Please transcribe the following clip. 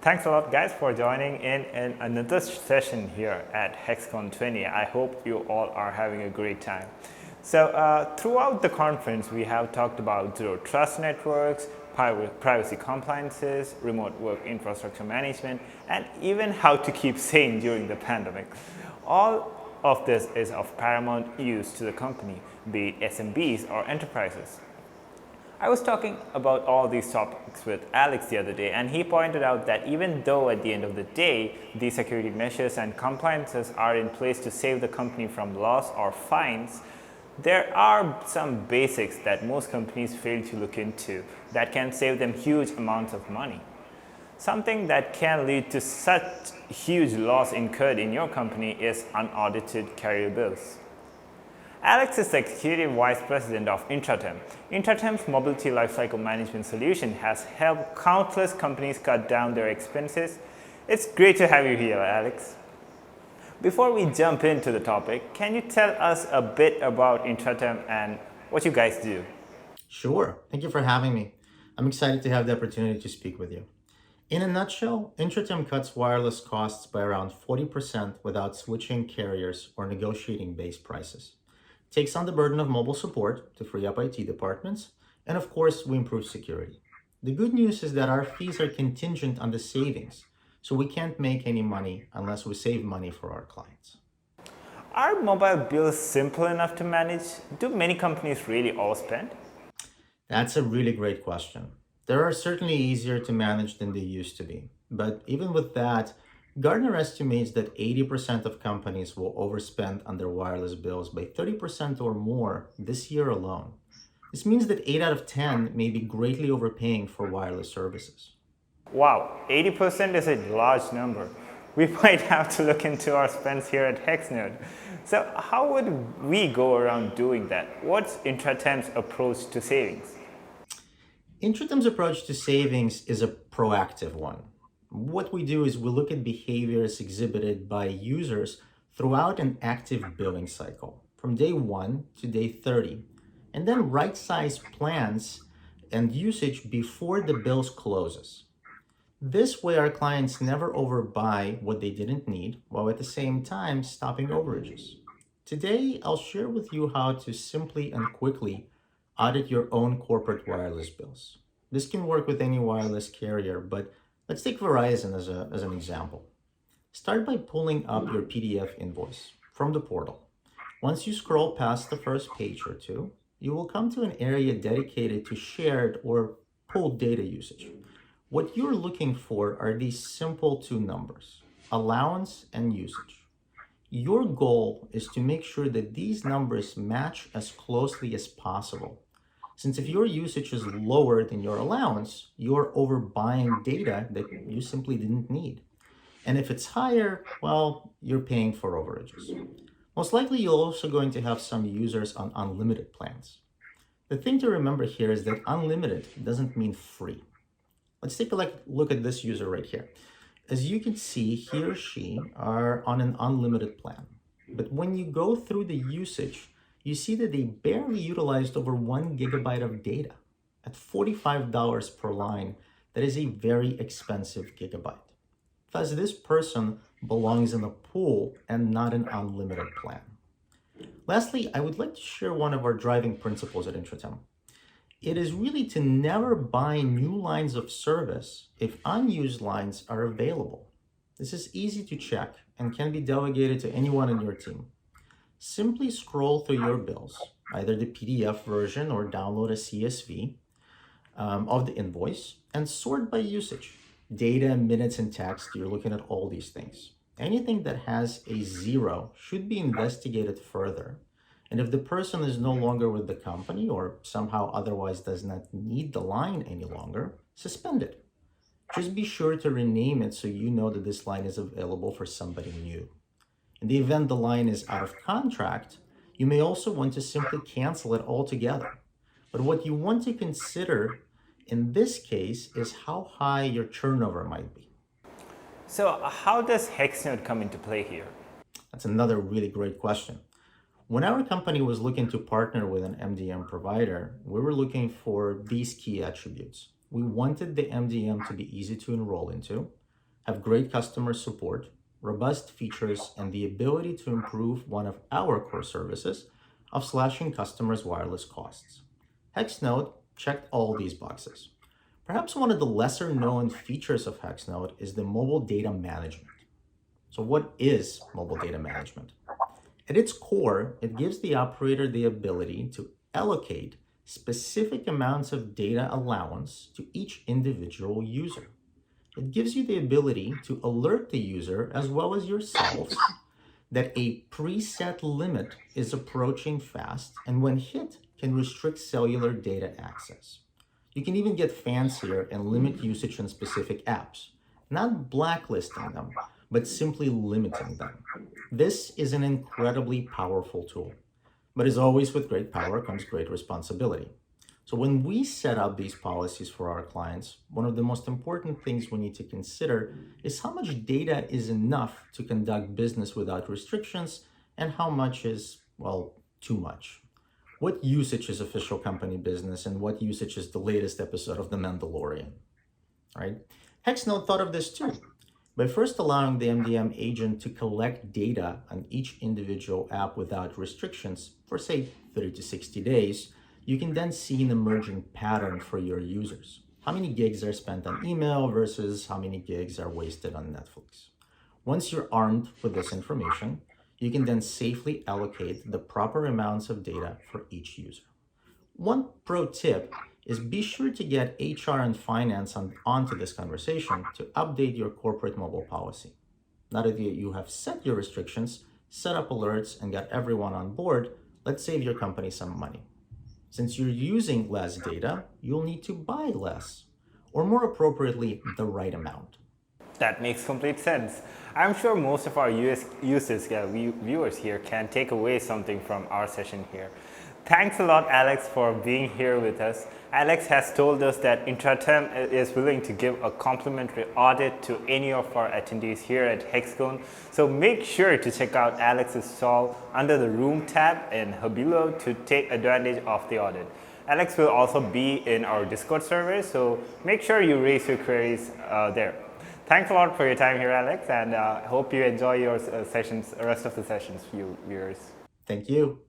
Thanks a lot, guys, for joining in another session here at HexCon 20. I hope you all are having a great time. Throughout the conference, we have talked about zero trust networks, privacy compliances, remote work infrastructure management, and even how to keep sane during the pandemic. All of this is of paramount use to the company, be it SMBs or enterprises. I was talking about all these topics with Alex the other day, and he pointed out that even though at the end of the day, these security measures and compliances are in place to save the company from loss or fines, there are some basics that most companies fail to look into that can save them huge amounts of money. Something that can lead to such huge loss incurred in your company is unaudited carrier bills. Alex is the Executive Vice President of Intertime. Intertime's mobility lifecycle management solution has helped countless companies cut down their expenses. It's great to have you here, Alex. Before we jump into the topic, can you tell us a bit about Intertime and what you guys do? Sure. Thank you for having me. I'm excited to have the opportunity to speak with you. In a nutshell, Intertime cuts wireless costs by around 40% without switching carriers or negotiating base prices. Takes on the burden of mobile support to free up IT departments, and of course, we improve security. The good news is that our fees are contingent on the savings, so we can't make any money unless we save money for our clients. Are mobile bills simple enough to manage? Do many companies really overspend? That's a really great question. They are certainly easier to manage than they used to be, but even with that, Gartner estimates that 80% of companies will overspend on their wireless bills by 30% or more this year alone. This means that 8 out of 10 may be greatly overpaying for wireless services. Wow, 80% is a large number. We might have to look into our spends here at Hexnode. So how would we go around doing that? What's Intertime's approach to savings? Intertime's approach to savings is a proactive one. What we do is we look at behaviors exhibited by users throughout an active billing cycle, from day 1 to day 30, and then right-size plans and usage before the bills closes. This way, our clients never overbuy what they didn't need, while at the same time stopping overages. Today, I'll share with you how to simply and quickly audit your own corporate wireless bills. This can work with any wireless carrier, but let's take Verizon as an example. Start by pulling up your PDF invoice from the portal. Once you scroll past the first page or two, you will come to an area dedicated to shared or pooled data usage. What you're looking for are these simple two numbers, allowance and usage. Your goal is to make sure that these numbers match as closely as possible. Since if your usage is lower than your allowance, you're overbuying data that you simply didn't need. And if it's higher, well, you're paying for overages. Most likely, you're also going to have some users on unlimited plans. The thing to remember here is that unlimited doesn't mean free. Let's take a look at this user right here. As you can see, he or she are on an unlimited plan. But when you go through the usage, you see that they barely utilized over 1 gigabyte of data. At $45 per line, that is a very expensive gigabyte. Thus, this person belongs in a pool and not an unlimited plan. Lastly, I would like to share one of our driving principles at Intertime. It is really to never buy new lines of service if unused lines are available. This is easy to check and can be delegated to anyone in your team. Simply scroll through your bills, either the PDF version or download a CSV of the invoice, and sort by usage. Data, minutes, and text, you're looking at all these things. Anything that has a 0 should be investigated further. And if the person is no longer with the company or somehow otherwise does not need the line any longer, suspend it. Just be sure to rename it so you know that this line is available for somebody new. In the event the line is out of contract, you may also want to simply cancel it altogether. But what you want to consider in this case is how high your turnover might be. So how does Hexnode come into play here? That's another really great question. When our company was looking to partner with an MDM provider, we were looking for these key attributes. We wanted the MDM to be easy to enroll into. have great customer support, robust features, and the ability to improve one of our core services of slashing customers' wireless costs. Hexnode checked all these boxes. Perhaps one of the lesser known features of Hexnode is the mobile data management. So, what is mobile data management? At its core, it gives the operator the ability to allocate specific amounts of data allowance to each individual user. It gives you the ability to alert the user as well as yourself that a preset limit is approaching fast and when hit can restrict cellular data access. You can even get fancier and limit usage on specific apps, not blacklisting them, but simply limiting them. This is an incredibly powerful tool, but as always with great power comes great responsibility. So when we set up these policies for our clients, one of the most important things we need to consider is how much data is enough to conduct business without restrictions and how much is, well, too much. What usage is official company business and what usage is the latest episode of The Mandalorian, right? Hexnode thought of this too. By first allowing the MDM agent to collect data on each individual app without restrictions for, say, 30 to 60 days, you can then see an emerging pattern for your users. How many gigs are spent on email versus how many gigs are wasted on Netflix. Once you're armed with this information, you can then safely allocate the proper amounts of data for each user. One pro tip is be sure to get HR and finance onto this conversation to update your corporate mobile policy. Now that you have set your restrictions, set up alerts, and got everyone on board, let's save your company some money. Since you're using less data, you'll need to buy less, or more appropriately, the right amount. That makes complete sense. I'm sure most of our viewers here can take away something from our session here. Thanks a lot, Alex, for being here with us. Alex has told us that Intertime is willing to give a complimentary audit to any of our attendees here at Hexcon. So make sure to check out Alex's stall under the Room tab in Habilo to take advantage of the audit. Alex will also be in our Discord server, so make sure you raise your queries there. Thanks a lot for your time here, Alex, and hope you enjoy your rest of the sessions, viewers. Thank you.